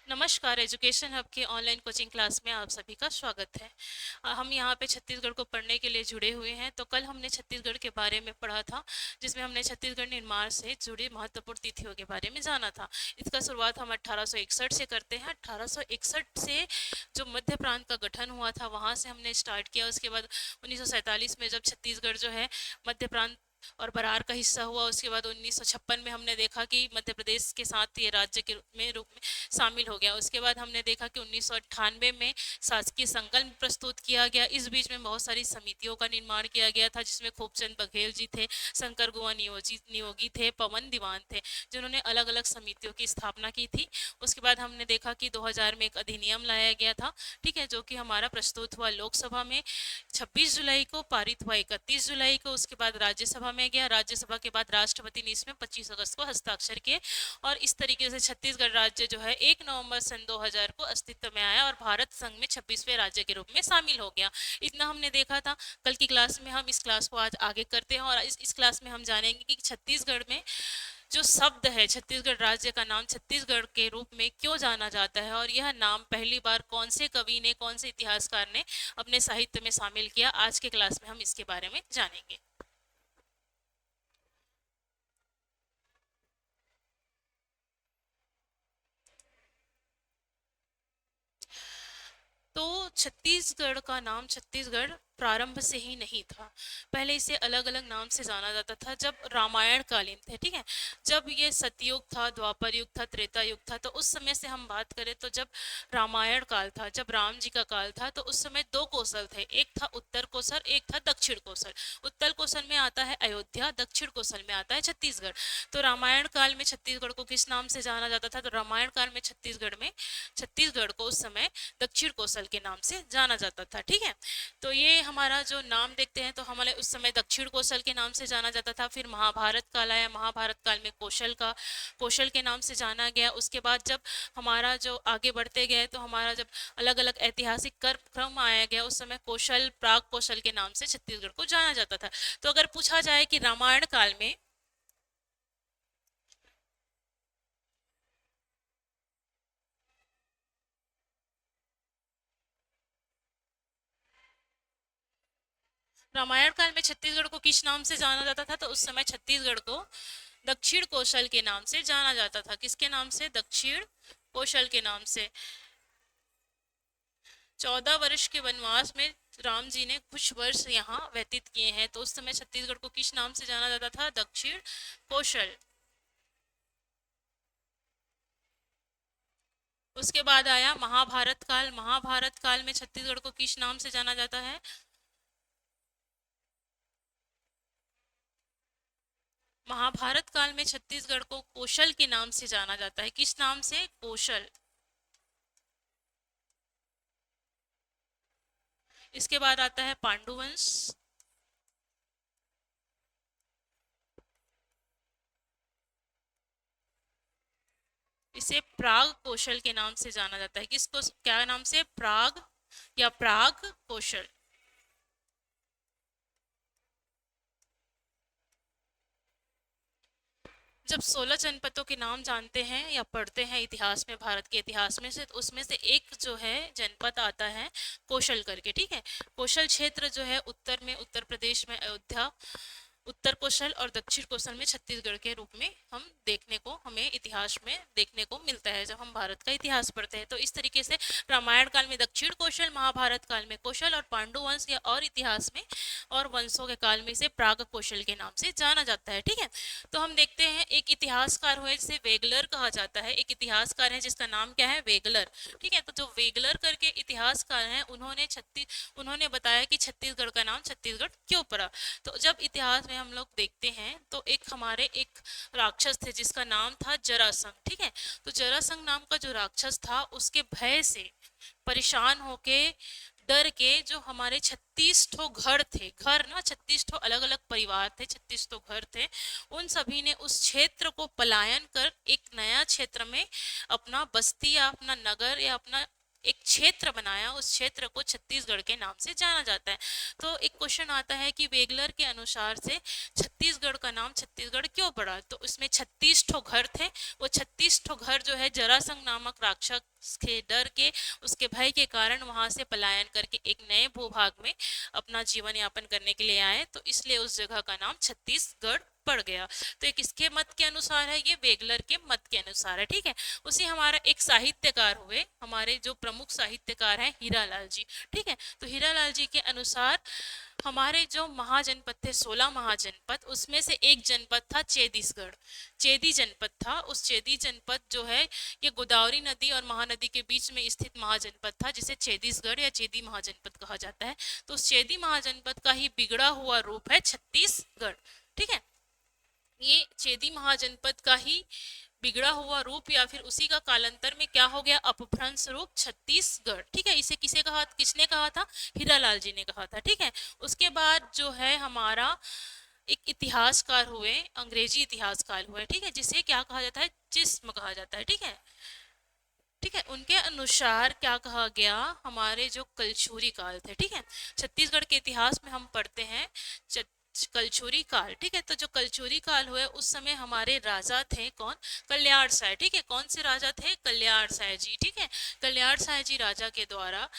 नमस्कार। Education hub के online coaching class में आप सभी का स्वागत है। हम यहाँ पे छत्तीसगढ़ को पढ़ने के लिए जुड़े हुए हैं। तो कल हमने छत्तीसगढ़ के बारे में पढ़ा था, जिसमें हमने छत्तीसगढ़ निर्माण से जुड़ी महत्वपूर्ण तिथियों के बारे में जाना था। इसका शुरुआत हम 1861 से करते हैं। 1861 से जो मध्य प्रांत का गठन हुआ था वहाँ से हमने स्टार्ट किया। उसके बाद 1947 में जब छत्तीसगढ़ जो है मध्य प्रांत और बरार का हिस्सा हुआ, उसके बाद 1956 में हमने देखा कि मध्य प्रदेश के साथ ये राज्य के रूप में शामिल हो गया। उसके बाद हमने देखा कि 1998 में शासकीय संकल्प प्रस्तुत किया गया। इस बीच में बहुत सारी समितियों का निर्माण किया गया था, जिसमें खूबचंद बघेल जी थे, शंकर गुआ नियोगी थे, पवन दीवान थे, जिन्होंने अलग अलग समितियों की स्थापना की थी। उसके बाद हमने देखा कि 2000 में एक अधिनियम लाया गया था, ठीक है, जो कि हमारा प्रस्तुत हुआ लोकसभा में 26 जुलाई को, पारित हुआ 31 जुलाई को। उसके बाद राज्यसभा में गया, राज्यसभा के बाद राष्ट्रपति ने इसमें 25 अगस्त को हस्ताक्षर किए। और इस तरीके से छत्तीसगढ़ राज्य जो है 1 नवंबर सन 2000 को अस्तित्व में आया और भारत संघ में 26वें राज्य के रूप में शामिल हो गया। इतना हमने देखा था। कल की क्लास में हम इस क्लास को आज आगे करते हैं और इस क्लास में हम जानेंगे कि छत्तीसगढ़ में जो शब्द है, छत्तीसगढ़ राज्य का नाम छत्तीसगढ़ के रूप में क्यों जाना जाता है, और यह नाम पहली बार कौन से कवि ने, कौन से इतिहासकार ने अपने साहित्य में शामिल किया। आज के क्लास में हम इसके बारे में जानेंगे। तो छत्तीसगढ़ का नाम छत्तीसगढ़ प्रारंभ से ही नहीं था। पहले इसे अलग अलग नाम से जाना जाता था जब रामायण कालीन थे, ठीक है। जब ये सतयुग था, द्वापर युग था, त्रेता युग था, तो उस समय से हम बात करें तो जब रामायण काल था, जब राम जी का काल था, तो उस समय दो कौशल थे। एक था उत्तर कौशल, एक था दक्षिण कौशल। उत्तर कौशल में आता है अयोध्या, दक्षिण कौशल में आता है छत्तीसगढ़। तो रामायण काल में छत्तीसगढ़ को किस नाम से जाना जाता था? तो रामायण काल में छत्तीसगढ़ को उस समय दक्षिण कौशल के नाम से जाना जाता था, ठीक है। तो ये हमारा जो नाम देखते हैं, तो हमारे उस समय दक्षिण कौशल के नाम से जाना जाता था। फिर महाभारत काल आया, महाभारत काल में कौशल के नाम से जाना गया। उसके बाद जब हमारा जो आगे बढ़ते गए, तो हमारा जब अलग अलग ऐतिहासिक क्रम आया गया, उस समय कौशल, प्राग कौशल के नाम से छत्तीसगढ़ को जाना जाता था। तो अगर पूछा जाए कि रामायण काल में छत्तीसगढ़ को किस नाम से जाना जाता था, तो उस समय छत्तीसगढ़ को दक्षिण कौशल के नाम से जाना जाता था। किसके नाम से? दक्षिण कौशल के नाम से। 14 वर्ष के वनवास में राम जी ने कुछ वर्ष यहाँ व्यतीत किए हैं, तो उस समय छत्तीसगढ़ को किस नाम से जाना जाता था? दक्षिण कौशल। उसके बाद आया महाभारत काल। महाभारत काल में छत्तीसगढ़ को किस नाम से जाना जाता है? महाभारत काल में छत्तीसगढ़ को कौशल के नाम से जाना जाता है। किस नाम से? कौशल। इसके बाद आता है पांडुवंश। इसे प्राग कौशल के नाम से जाना जाता है। किसको, क्या नाम से? प्राग या प्राग कौशल। जब 16 जनपदों के नाम जानते हैं या पढ़ते हैं इतिहास में, भारत के इतिहास में से, तो उसमें से एक जो है जनपद आता है कौशल करके, ठीक है। कौशल क्षेत्र जो है उत्तर में, उत्तर प्रदेश में अयोध्या, उत्तर कौशल और दक्षिण कौशल में छत्तीसगढ़ के रूप में हम देखने को, हमें इतिहास में देखने को मिलता है जब हम भारत का इतिहास पढ़ते हैं। तो इस तरीके से रामायण काल में दक्षिण कौशल, महाभारत काल में कौशल, और पांडुवंश या और इतिहास में और वंशों के काल में इसे प्राग कौशल के नाम से जाना जाता है, ठीक है। तो हम देखते हैं एक इतिहासकार हुए जिसे वेगलर कहा जाता है। एक इतिहासकार है जिसका नाम क्या है? वेगलर, ठीक है। तो जो वेगलर करके इतिहासकार हैं, उन्होंने बताया कि छत्तीसगढ़ का नाम छत्तीसगढ़ क्यों पड़ा। तो जब इतिहास में हम लोग देखते हैं, तो एक राक्षस थे जिसका नाम था जरासंध, ठीक है। तो जरासंध नाम का जो राक्षस था, उसके भय से परेशान होके, डर के, जो हमारे 36 ठो घर थे, घर ना, 36 ठो अलग अलग परिवार थे, 36 ठो घर थे, उन सभी ने उस क्षेत्र को पलायन कर एक नया क्षेत्र में अपना बस्ती या अपना नगर या अपना एक क्षेत्र बनाया, उस क्षेत्र को छत्तीसगढ़ के नाम से जाना जाता है। तो एक क्वेश्चन आता है कि वेगलर के अनुसार से छत्तीसगढ़ का नाम छत्तीसगढ़ क्यों पड़ा? तो इसमें 36 ठो घर थे, वो 36 ठो घर जो है जरासंध नामक राक्षस के डर के, उसके भय के कारण वहां से पलायन करके एक नए भूभाग में अपना जीवन यापन करने के लिए आए, तो इसलिए उस जगह का नाम छत्तीसगढ़ पड़ गया। तो एक किसके मत के अनुसार है? ये वेगलर के मत के अनुसार है, ठीक है। उसी हमारा एक साहित्यकार हुए, हमारे जो प्रमुख साहित्यकार हैं हीरालाल जी, ठीक है। तो हीरालाल जी के अनुसार हमारे जो महाजनपद थे, 16 महाजनपद, उसमें से एक जनपद था चेदीसगढ़, चेदी जनपद था। उस चेदी जनपद जो है ये गोदावरी नदी और महानदी के बीच में स्थित महाजनपद था, जिसे चेदीसगढ़ या चेदी महाजनपद कहा जाता है। तो उस चेदी महाजनपद का ही बिगड़ा हुआ रूप है छत्तीसगढ़, ठीक है। ये चेदी महाजनपद का ही बिगड़ा हुआ रूप या फिर उसी का कालांतर में क्या हो गया? अपभ्रंश रूप छत्तीसगढ़, ठीक है। इसे किसने कहा था? हीरालाल जी ने कहा था, ठीक है। उसके बाद जो है हमारा एक इतिहासकार हुए, अंग्रेजी इतिहासकार हुए, ठीक है, जिसे क्या कहा जाता है? जिस्म कहा जाता है, ठीक है, ठीक है। उनके अनुसार क्या कहा गया? हमारे जो कलचुरी काल थे, ठीक है, छत्तीसगढ़ के इतिहास में हम पढ़ते हैं कलचुरी काल, ठीक है। तो जो कलचुरी काल हुए उस समय हमारे राजा थे कौन? कल्याण साय, ठीक है। कौन से राजा थे? कल्याण साय जी, ठीक है। कल्याण साय जी राजा के द्वारा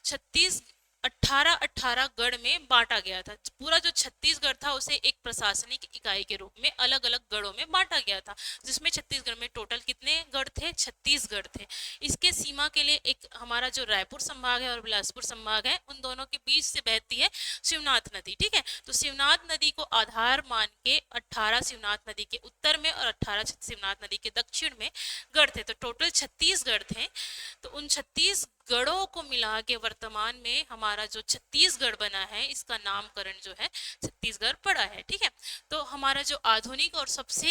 36 18 गढ़ में बांटा गया था। पूरा जो छत्तीसगढ़ था उसे एक प्रशासनिक इकाई के रूप में अलग अलग गढ़ों में बांटा गया था, जिसमें छत्तीसगढ़ में टोटल कितने गढ़ थे? 36 गढ़ थे। इसके सीमा के लिए एक हमारा जो रायपुर संभाग है और बिलासपुर संभाग है, उन दोनों के बीच से बहती है शिवनाथ नदी, ठीक है। तो शिवनाथ नदी को आधार मान के 18 शिवनाथ नदी के उत्तर में और 18 शिवनाथ नदी के दक्षिण में गढ़ थे। तो टोटल 36 गढ़ थे। तो उन 36 गढ़ों को मिला के वर्तमान में हमारा जो छत्तीसगढ़ बना है, इसका नामकरण जो है छत्तीसगढ़ पड़ा है, ठीक है। तो हमारा जो आधुनिक और सबसे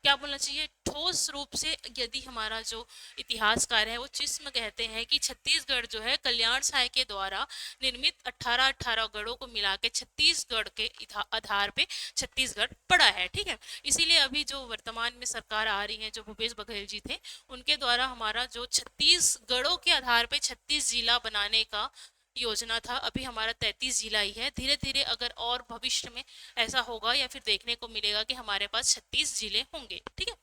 क्या बोलना चाहिए ठोस रूप से यदि हमारा जो इतिहासकार है वो जिस्म कहते हैं कि छत्तीसगढ़ जो है कल्याण साय के द्वारा निर्मित 18 गढ़ों को मिला के छत्तीसगढ़ के आधार पे छत्तीसगढ़ पड़ा है, ठीक है। इसीलिए अभी जो वर्तमान में सरकार आ रही है, जो भूपेश बघेल जी थे, उनके द्वारा हमारा जो 36 गढ़ों के आधार पे 36 जिला बनाने का योजना था, अभी हमारा 33 जिला ही है। धीरे धीरे अगर और भविष्य में ऐसा होगा या फिर देखने को मिलेगा कि हमारे पास 36 जिले होंगे, ठीक है।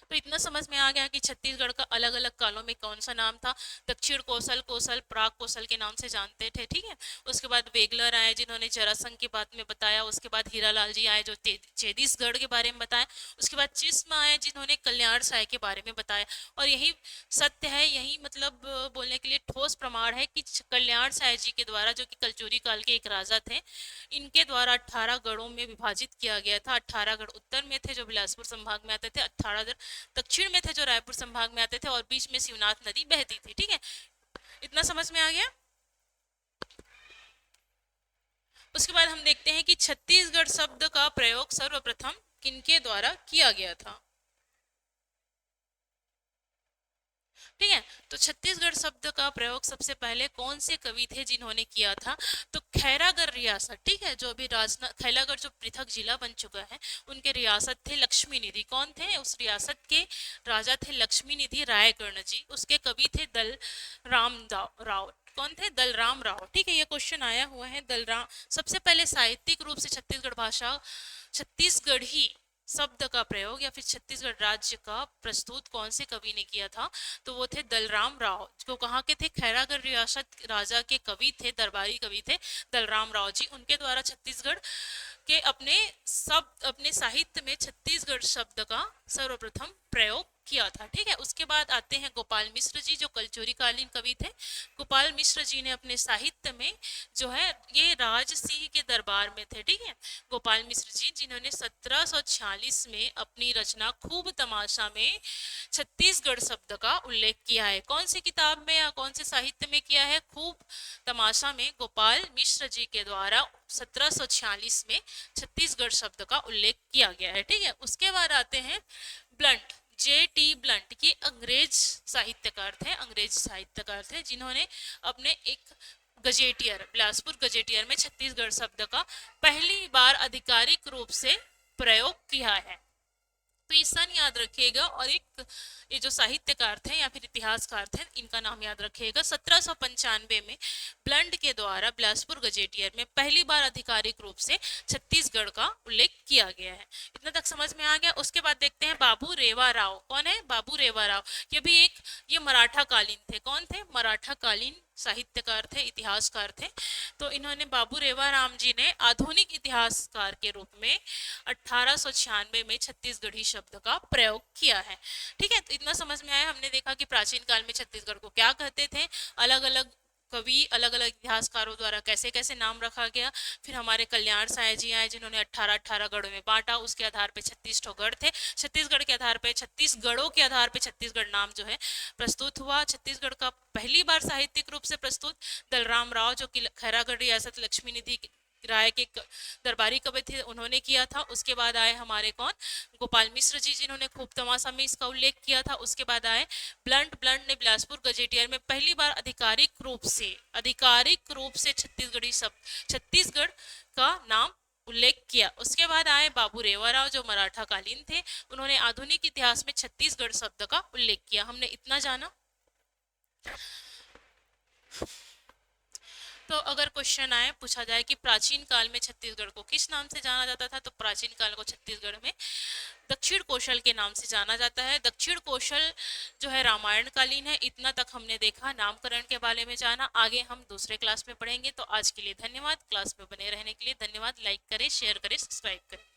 तो इतना समझ में आ गया कि छत्तीसगढ़ का अलग अलग कालों में कौन सा नाम था। दक्षिण कौशल, कौशल, प्राग कौशल के नाम से जानते थे, ठीक है। उसके बाद वेगलर आए जिन्होंने जरासंध के बारे में बताया। उसके बाद हीरालाल जी आए जो चेदीसगढ़ के बारे में बताया। उसके बाद जिस्म आए जिन्होंने कल्याण साय के बारे में बताया। और यही सत्य है, यही मतलब बोलने के लिए ठोस प्रमाण है कि कल्याण साय जी के द्वारा, जो कि कलचुरी काल के एक राजा थे, इनके द्वारा 18 गढ़ों में विभाजित किया गया था। 18 गढ़ उत्तर में थे जो बिलासपुर संभाग में आते थे, 18 गढ़ दक्षिण में थे जो रायपुर संभाग में आते थे, और बीच में शिवनाथ नदी बहती थी, ठीक है। इतना समझ में आ गया। उसके बाद हम देखते हैं कि छत्तीसगढ़ शब्द का प्रयोग सर्वप्रथम किनके द्वारा किया गया था, ठीक है। तो छत्तीसगढ़ शब्द का प्रयोग सबसे पहले कौन से कवि थे जिन्होंने किया था? तो खैरागढ़ रियासत, ठीक है, जो अभी खैरागढ़ जो पृथक जिला बन चुका है, उनके रियासत थे लक्ष्मी निधि। कौन थे उस रियासत के राजा? थे लक्ष्मी निधि रायकर्ण जी। उसके कवि थे दलराम राव। कौन थे? दलराम राव, ठीक है। ये क्वेश्चन आया हुआ है। दलराम सबसे पहले साहित्यिक रूप से छत्तीसगढ़ भाषा, छत्तीसगढ़ी शब्द का प्रयोग या फिर छत्तीसगढ़ राज्य का प्रस्तुत कौन से कवि ने किया था? तो वो थे दलराम राव, जो कहाँ के थे? खैरागढ़ रियासत राजा के कवि थे, दरबारी कवि थे दलराम राव जी। उनके द्वारा छत्तीसगढ़ के अपने साहित्य में छत्तीसगढ़ शब्द का सर्वप्रथम प्रयोग किया था, ठीक है। उसके बाद आते हैं गोपाल मिश्र जी, जो कलचुरी कालीन कवि थे। गोपाल मिश्र जी ने अपने साहित्य में जो है ये राज सिंह के दरबार में थे, ठीक है। गोपाल मिश्र जी जिन्होंने 1746 में अपनी रचना खूब तमाशा में छत्तीसगढ़ शब्द का उल्लेख किया है। कौन सी किताब में या कौन से साहित्य में किया है? खूब तमाशा में गोपाल मिश्र जी के द्वारा 1746 में छत्तीसगढ़ शब्द का उल्लेख किया गया है, ठीक है। उसके बाद आते हैं ब्लंट, J.T. ब्लंट। ये अंग्रेज साहित्यकार थे, जिन्होंने अपने एक गजेटियर, बिलासपुर गजेटियर में छत्तीसगढ़ शब्द का पहली बार आधिकारिक रूप से प्रयोग किया है। तो ये सन याद रखिएगा, और एक ये जो साहित्यकार थे या फिर इतिहासकार थे इनका नाम याद रखिएगा। 1795 में ब्लंड के द्वारा बिलासपुर गजेटियर में पहली बार आधिकारिक रूप से छत्तीसगढ़ का उल्लेख किया गया है। इतना तक समझ में आ गया। उसके बाद देखते हैं बाबू रेवा राव। कौन है बाबू रेवा राव? ये भी एक, ये मराठा कालीन थे। कौन थे? मराठा कालीन साहित्यकार थे, इतिहासकार थे। तो इन्होंने, बाबू रेवा राम जी ने आधुनिक इतिहासकार के रूप में 1896 में छत्तीसगढ़ी शब्द का प्रयोग किया है। ठीक है, तो इतना समझ में आया। हमने देखा कि प्राचीन काल में छत्तीसगढ़ को क्या कहते थे, अलग अलग कवि, अलग अलग इतिहासकारों द्वारा कैसे कैसे नाम रखा गया। फिर हमारे कल्याण साय जी आए जिन्होंने 18 गढ़ों में बांटा, उसके आधार पे 36 ठो गढ़ थे। छत्तीसगढ़ के आधार पे, 36 गढ़ों के आधार पे छत्तीसगढ़ नाम जो है प्रस्तुत हुआ। छत्तीसगढ़ का पहली बार साहित्यिक रूप से प्रस्तुत दलराम राव, जो कि खैरागढ़ रियासत लक्ष्मी निधि राय के दरबारी कवि थे, उन्होंने किया था। उसके बाद आए हमारे कौन? गोपाल मिश्र जी, जिन्होंने खूब तमाशा में इसका उल्लेख किया था। उसके बाद आए ब्लंट। ब्लंट ने बिलासपुर गजेटियर में पहली बार आधिकारिक रूप से छत्तीसगढ़ी शब्द, छत्तीसगढ़ का नाम उल्लेख किया। उसके बाद आए बाबू रेवाराव, जो मराठा कालीन थे, उन्होंने आधुनिक इतिहास में छत्तीसगढ़ शब्द का उल्लेख किया। हमने इतना जाना। तो अगर क्वेश्चन आए, पूछा जाए कि प्राचीन काल में छत्तीसगढ़ को किस नाम से जाना जाता था, तो प्राचीन काल को छत्तीसगढ़ में दक्षिण कौशल के नाम से जाना जाता है। दक्षिण कौशल जो है रामायण कालीन है। इतना तक हमने देखा, नामकरण के बारे में जाना। आगे हम दूसरे क्लास में पढ़ेंगे। तो आज के लिए धन्यवाद। क्लास में बने रहने के लिए धन्यवाद। लाइक करें, शेयर करें, सब्सक्राइब करें।